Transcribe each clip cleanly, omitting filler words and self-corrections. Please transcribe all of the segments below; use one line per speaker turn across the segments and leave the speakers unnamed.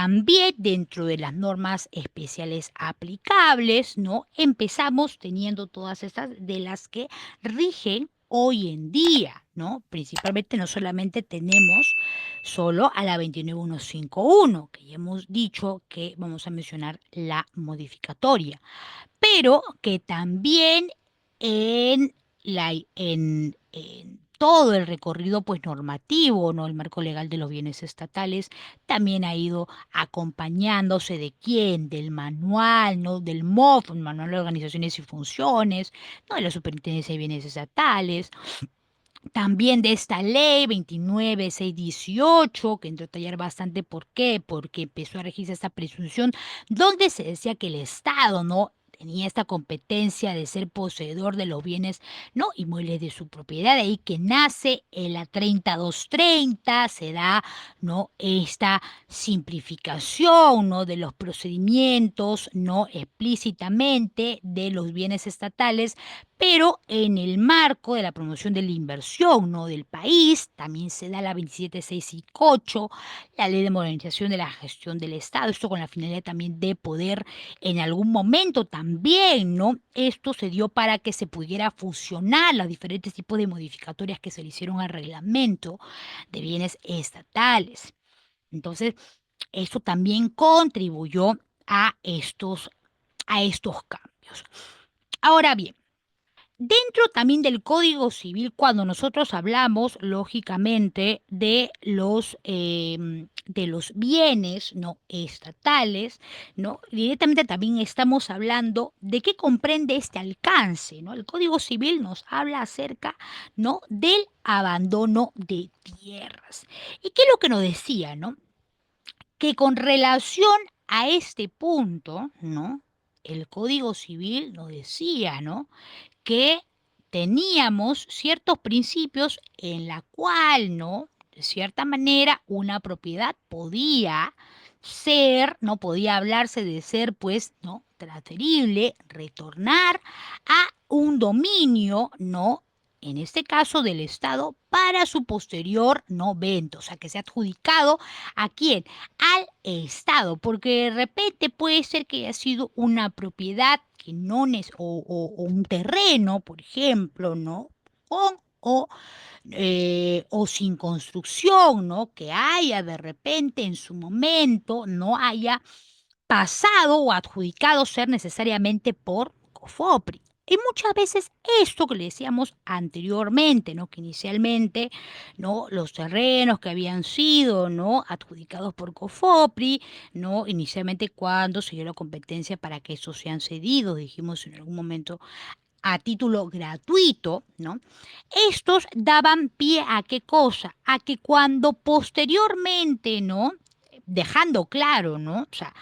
también dentro de las normas especiales aplicables, ¿no? Empezamos teniendo todas estas de las que rigen hoy en día, ¿no? Principalmente no solamente tenemos solo a la 29151, que ya hemos dicho que vamos a mencionar la modificatoria, pero que también en, en todo el recorrido pues normativo, ¿no? El marco legal de los bienes estatales también ha ido acompañándose de quién, del manual, ¿no? Del MOF, el Manual de Organizaciones y Funciones, ¿no? De la Superintendencia de Bienes Estatales, también de esta ley 29618, que entró a detallar bastante por qué, porque empezó a regirse esta presunción, donde se decía que el Estado no tenía esta competencia de ser poseedor de los bienes no inmuebles de su propiedad, de ahí que nace en la 30230, se da no esta simplificación no de los procedimientos no explícitamente de los bienes estatales, pero en el marco de la promoción de la inversión, ¿no? Del país, también se da la 27658, la ley de modernización de la gestión del Estado, esto con la finalidad también de poder en algún momento también, ¿no? Esto se dio para que se pudiera fusionar los diferentes tipos de modificatorias que se le hicieron al reglamento de bienes estatales. Entonces, esto también contribuyó a estos cambios. Ahora bien, dentro también del Código Civil, cuando nosotros hablamos, lógicamente, de los bienes no estatales, ¿no? Directamente también estamos hablando de qué comprende este alcance, ¿no? El Código Civil nos habla acerca, ¿no? Del abandono de tierras. ¿Y qué es lo que nos decía, no? Que con relación a este punto, ¿no? El Código Civil nos decía, ¿no? Que teníamos ciertos principios en la cual, ¿no? De cierta manera, una propiedad podía ser, no podía hablarse de ser, pues, ¿no? Transferible, retornar a un dominio, ¿no? En este caso del Estado, para su posterior no venta, o sea, que sea adjudicado a quién, al Estado, porque de repente puede ser que haya sido una propiedad que no o un terreno, por ejemplo, ¿no? O sin construcción, ¿no? Que haya de repente en su momento no haya pasado o adjudicado ser necesariamente por COFOPRI. Y muchas veces esto que le decíamos anteriormente, ¿no? Que inicialmente, ¿no? Los terrenos que habían sido, ¿no? Adjudicados por COFOPRI, ¿no? Inicialmente cuando se dio la competencia para que estos sean cedidos, dijimos en algún momento, a título gratuito, ¿no? Estos daban pie a qué cosa, a que cuando posteriormente, ¿no? Dejando claro, ¿no? O sea,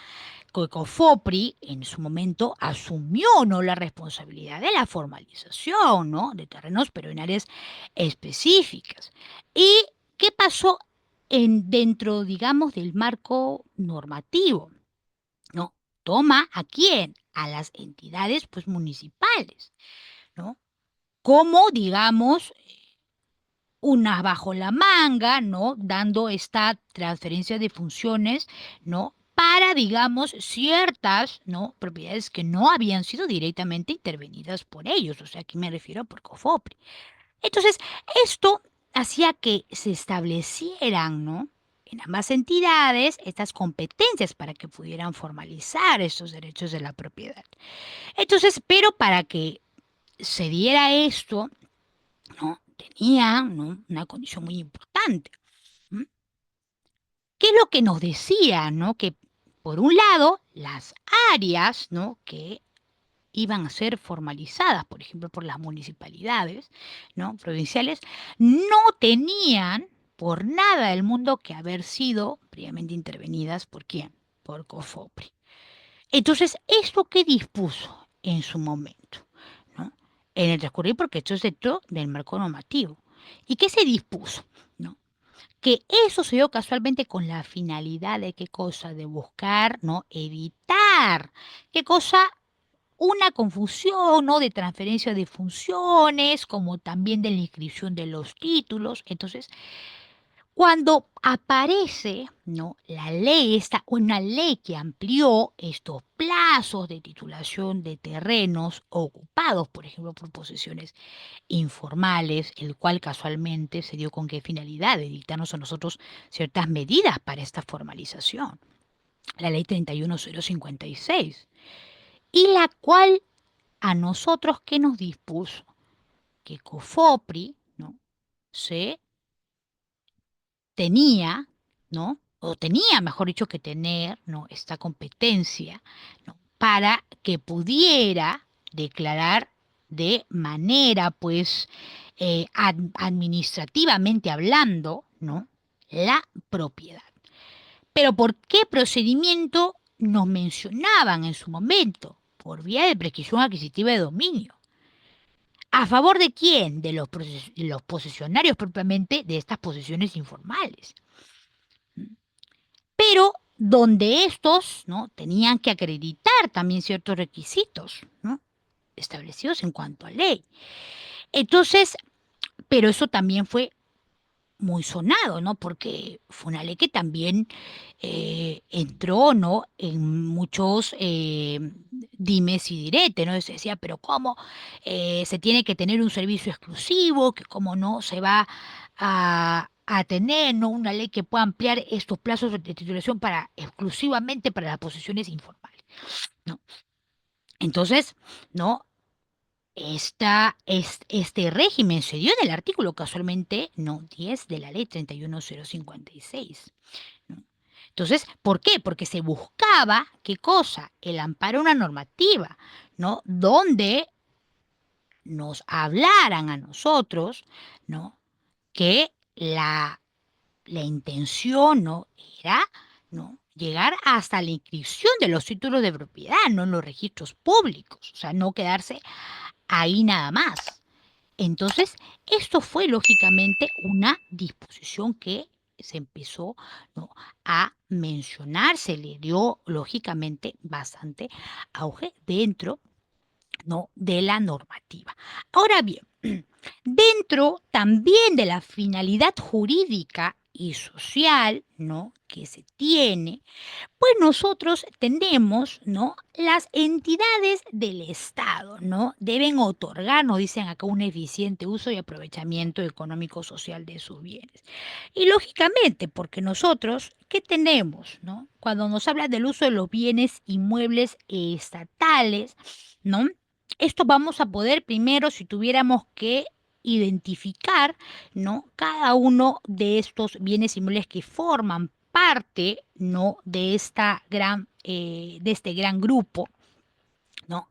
que COFOPRI en su momento asumió, ¿no? La responsabilidad de la formalización, ¿no? De terrenos, pero en áreas específicas. ¿Y qué pasó dentro, digamos, del marco normativo? ¿No? Toma a quién? A las entidades, pues, municipales, ¿no? Como, digamos, unas bajo la manga, ¿no? Dando esta transferencia de funciones, ¿no? Para, digamos, ciertas, ¿no? Propiedades que no habían sido directamente intervenidas por ellos, o sea, aquí me refiero por COFOPRI. Entonces, esto hacía que se establecieran, ¿no? En ambas entidades estas competencias para que pudieran formalizar estos derechos de la propiedad. Entonces, pero para que se diera esto, ¿no? Tenía, ¿no? Una condición muy importante. ¿M? ¿Qué es lo que nos decía, ¿no? Que por un lado, las áreas, ¿no? Que iban a ser formalizadas, por ejemplo, por las municipalidades, ¿no? Provinciales, no tenían por nada del mundo que haber sido previamente intervenidas por quién, por COFOPRI. Entonces, ¿esto qué dispuso en su momento? ¿No? En el transcurrir, porque esto es dentro del marco normativo. ¿Y qué se dispuso? ¿No? Que eso se dio casualmente con la finalidad de qué cosa, de buscar, ¿no? Evitar, qué cosa, una confusión, ¿no? De transferencia de funciones, como también de la inscripción de los títulos. Entonces, Cuando aparece, ¿no?, la ley, una ley que amplió estos plazos de titulación de terrenos ocupados, por ejemplo, por posesiones informales, el cual casualmente se dio con qué finalidad, de dictarnos a nosotros ciertas medidas para esta formalización, la ley 31056, y la cual a nosotros que nos dispuso que COFOPRI, ¿no?, se tenía, ¿no?, o tenía, mejor dicho, que tener, ¿no?, esta competencia, ¿no?, para que pudiera declarar de manera, pues, administrativamente hablando, ¿no?, la propiedad. Pero ¿por qué procedimiento nos mencionaban en su momento? Por vía de prescripción adquisitiva de dominio. ¿A favor de quién? De los posesionarios propiamente de estas posesiones informales. Pero donde estos, ¿no?, tenían que acreditar también ciertos requisitos, ¿no?, establecidos en cuanto a ley. Entonces, pero eso también fue muy sonado, ¿no? Porque fue una ley que también entró, ¿no?, en muchos dimes y diretes, ¿no? Se decía, pero ¿cómo se tiene que tener un servicio exclusivo? Que cómo no se va a tener, ¿no?, una ley que pueda ampliar estos plazos de titulación para exclusivamente para las posesiones informales, ¿no? Entonces, ¿no?, este régimen se dio en el artículo casualmente, no, 10 de la ley 31056, ¿no? Entonces, ¿por qué? Porque se buscaba, ¿qué cosa? El amparo a una normativa, ¿no?, donde nos hablaran a nosotros, ¿no?, que la intención, ¿no?, era, ¿no?, llegar hasta la inscripción de los títulos de propiedad, no en los registros públicos, o sea, no quedarse ahí nada más. Entonces, esto fue lógicamente una disposición que se empezó, ¿no?, a mencionar, se le dio lógicamente bastante auge dentro, ¿no?, de la normativa. Ahora bien, dentro también de la finalidad jurídica y social, ¿no?, que se tiene, pues nosotros tenemos, ¿no?, las entidades del Estado, ¿no?, deben otorgar, nos dicen acá, un eficiente uso y aprovechamiento económico-social de sus bienes. Y lógicamente, porque nosotros, ¿qué tenemos, no? Cuando nos habla del uso de los bienes inmuebles estatales, ¿no? Esto vamos a poder primero, si tuviéramos que identificar, ¿no?, cada uno de estos bienes inmuebles que forman parte, ¿no?, de de este gran grupo, ¿no?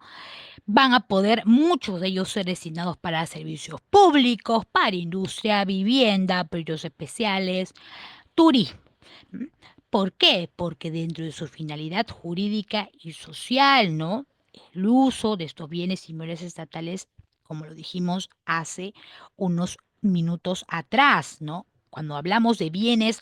Van a poder muchos de ellos ser destinados para servicios públicos, para industria, vivienda, proyectos especiales, turismo. ¿M? ¿Por qué? Porque dentro de su finalidad jurídica y social, ¿no?, el uso de estos bienes inmuebles estatales, como lo dijimos hace unos minutos atrás, ¿no? Cuando hablamos de bienes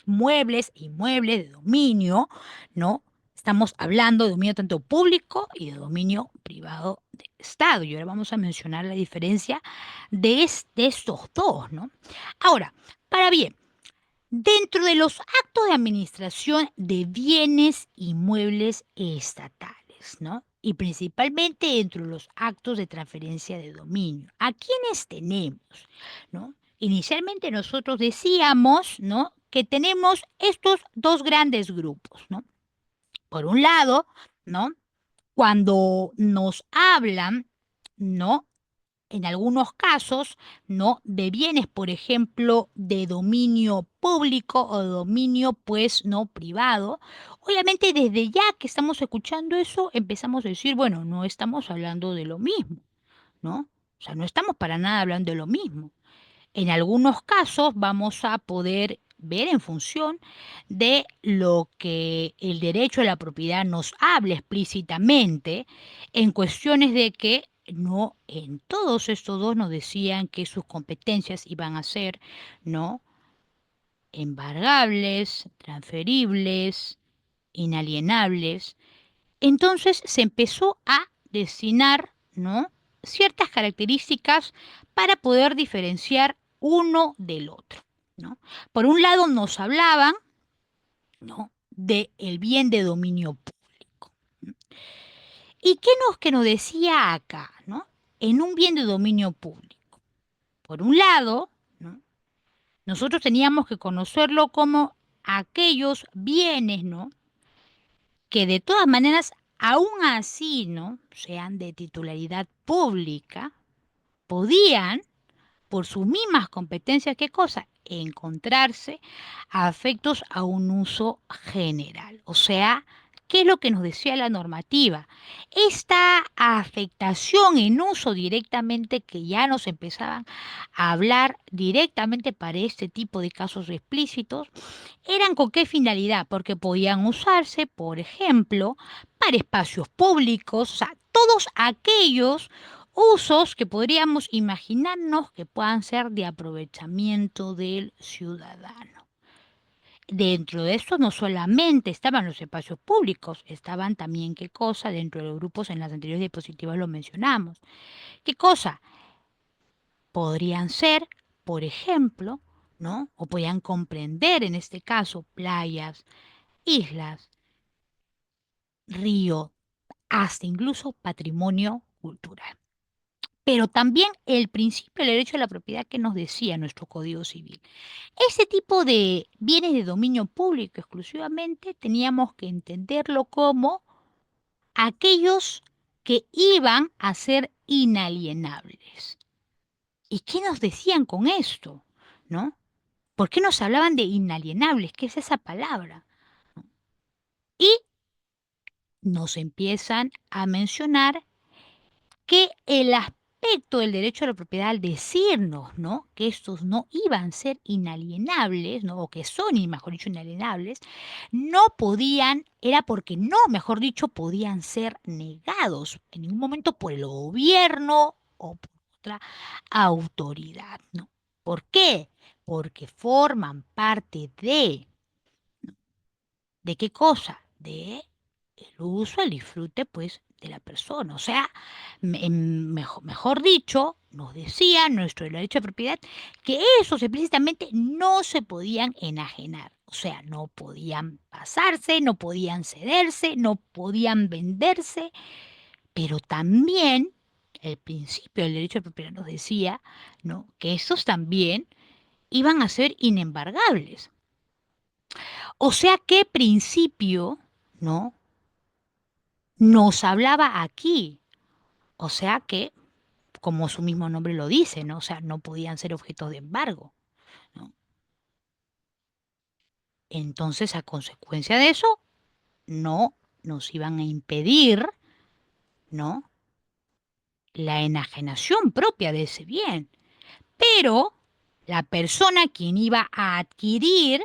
muebles, inmuebles de dominio, ¿no? Estamos hablando de dominio tanto público y de dominio privado del Estado. Y ahora vamos a mencionar la diferencia de estos dos, ¿no? Ahora, para bien, dentro de los actos de administración de bienes inmuebles estatales, ¿no?, y principalmente dentro de los actos de transferencia de dominio, ¿a quiénes tenemos, no? Inicialmente nosotros decíamos, ¿no?, que tenemos estos dos grandes grupos, ¿no? Por un lado, ¿no?, cuando nos hablan, ¿no?, en algunos casos, ¿no?, de bienes, por ejemplo, de dominio público o de dominio, pues, no privado. Obviamente, desde ya que estamos escuchando eso, empezamos a decir, bueno, no estamos hablando de lo mismo, ¿no? O sea, no estamos para nada hablando de lo mismo. En algunos casos vamos a poder ver en función de lo que el derecho a la propiedad nos habla explícitamente en cuestiones de que no en todos estos dos nos decían que sus competencias iban a ser, ¿no?, embargables, transferibles, inalienables. Entonces se empezó a designar, ¿no?, ciertas características para poder diferenciar uno del otro, ¿no? Por un lado nos hablaban, ¿no?, del bien de dominio público. ¿Y qué que nos decía acá, ¿no? En un bien de dominio público. Por un lado, ¿no?, nosotros teníamos que conocerlo como aquellos bienes, ¿no?, que de todas maneras, aún así, ¿no?, sean de titularidad pública, podían, por sus mismas competencias, ¿qué cosa? Encontrarse afectos a un uso general. O sea, ¿qué es lo que nos decía la normativa? Esta afectación en uso directamente, que ya nos empezaban a hablar directamente para este tipo de casos explícitos, ¿eran con qué finalidad? Porque podían usarse, por ejemplo, para espacios públicos, o sea, todos aquellos usos que podríamos imaginarnos que puedan ser de aprovechamiento del ciudadano. Dentro de esto no solamente estaban los espacios públicos, estaban también, ¿qué cosa? Dentro de los grupos, en las anteriores diapositivas lo mencionamos. ¿Qué cosa? Podrían ser, por ejemplo, ¿no?, o podían comprender en este caso playas, islas, río, hasta incluso patrimonio cultural. Pero también el principio del derecho a la propiedad que nos decía nuestro Código Civil. Ese tipo de bienes de dominio público exclusivamente teníamos que entenderlo como aquellos que iban a ser inalienables. ¿Y qué nos decían con esto? ¿No? ¿Por qué nos hablaban de inalienables? ¿Qué es esa palabra? Y nos empiezan a mencionar que el aspecto del derecho a la propiedad, al decirnos, ¿no?, que estos no iban a ser inalienables, ¿no?, o que son, mejor dicho, inalienables, no podían, era porque no, mejor dicho, podían ser negados en ningún momento por el gobierno o por otra autoridad, ¿no? ¿Por qué? Porque forman parte ¿de qué cosa? De el uso, el disfrute, pues, de la persona. O sea, mejor dicho, nos decía nuestro derecho de propiedad que esos explícitamente no se podían enajenar. O sea, no podían pasarse, no podían cederse, no podían venderse, pero también el principio del derecho de propiedad nos decía, ¿no?, que esos también iban a ser inembargables. O sea, ¿qué principio, no, nos hablaba aquí? O sea que, como su mismo nombre lo dice, ¿no? O sea, no podían ser objetos de embargo, ¿no? Entonces, a consecuencia de eso, no nos iban a impedir, ¿no?, la enajenación propia de ese bien. Pero la persona quien iba a adquirir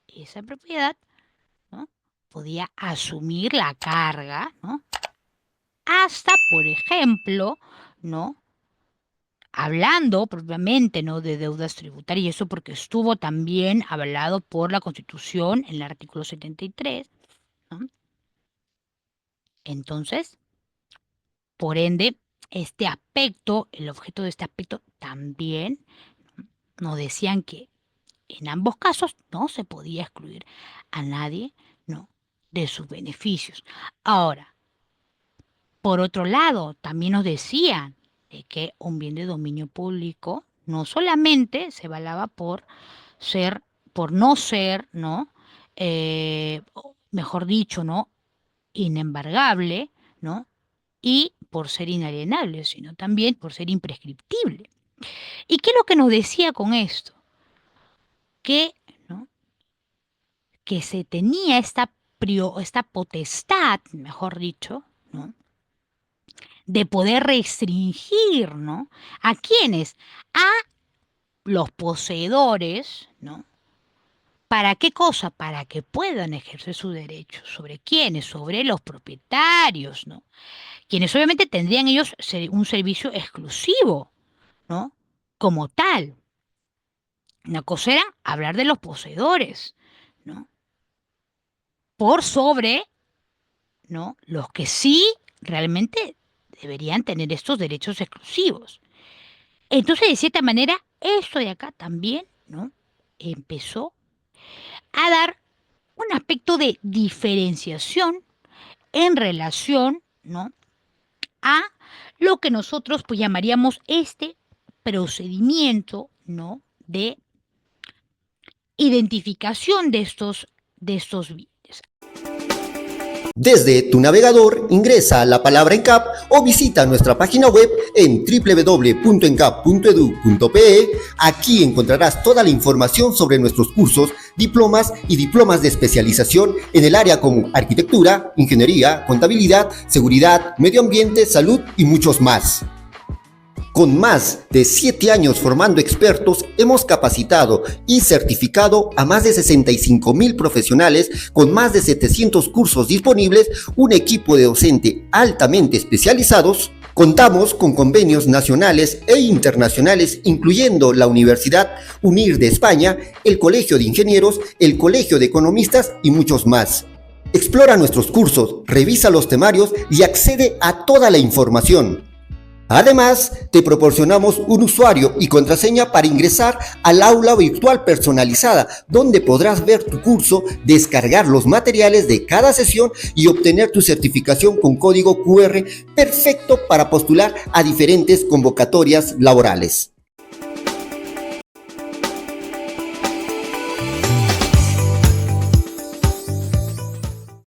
esa propiedad, ¿no?, podía asumir la carga, ¿no?, hasta, por ejemplo, ¿no?, hablando propiamente, ¿no?, de deudas tributarias, y eso porque estuvo también avalado por la Constitución en el artículo 73, ¿no? Entonces, por ende, este aspecto, el objeto de este aspecto también nos decían que en ambos casos no se podía excluir a nadie, ¿no?, de sus beneficios. Ahora, por otro lado, también nos decían de que un bien de dominio público no solamente se avalaba ser, por no ser, ¿no?, mejor dicho, ¿no?, inembargable, ¿no?, y por ser inalienable, sino también por ser imprescriptible. ¿Y qué es lo que nos decía con esto? Que, ¿no?, que se tenía esta potestad, mejor dicho, ¿no?, de poder restringir, ¿no? ¿A quiénes? A los poseedores, ¿no? ¿Para qué cosa? Para que puedan ejercer su derecho. ¿Sobre quiénes? Sobre los propietarios, ¿no? Quienes obviamente tendrían ellos un servicio exclusivo, ¿no?, como tal. Una cosa era hablar de los poseedores, ¿no?, por sobre, ¿no?, los que sí realmente deberían tener estos derechos exclusivos. Entonces, de cierta manera, esto de acá también, ¿no?, empezó a dar un aspecto de diferenciación en relación, ¿no?, a lo que nosotros pues llamaríamos este procedimiento, ¿no?, de identificación de estos bienes.
Desde tu navegador ingresa la palabra ENCAP o visita nuestra página web en www.encap.edu.pe. Aquí encontrarás toda la información sobre nuestros cursos, diplomas y diplomas de especialización en el área como arquitectura, ingeniería, contabilidad, seguridad, medio ambiente, salud y muchos más. Con más de 7 años formando expertos, hemos capacitado y certificado a más de 65,000 profesionales con más de 700 cursos disponibles, un equipo de docente altamente especializados. Contamos con convenios nacionales e internacionales, incluyendo la Universidad UNIR de España, el Colegio de Ingenieros, el Colegio de Economistas y muchos más. Explora nuestros cursos, revisa los temarios y accede a toda la información. Además, te proporcionamos un usuario y contraseña para ingresar al aula virtual personalizada, donde podrás ver tu curso, descargar los materiales de cada sesión y obtener tu certificación con código QR perfecto para postular a diferentes convocatorias laborales.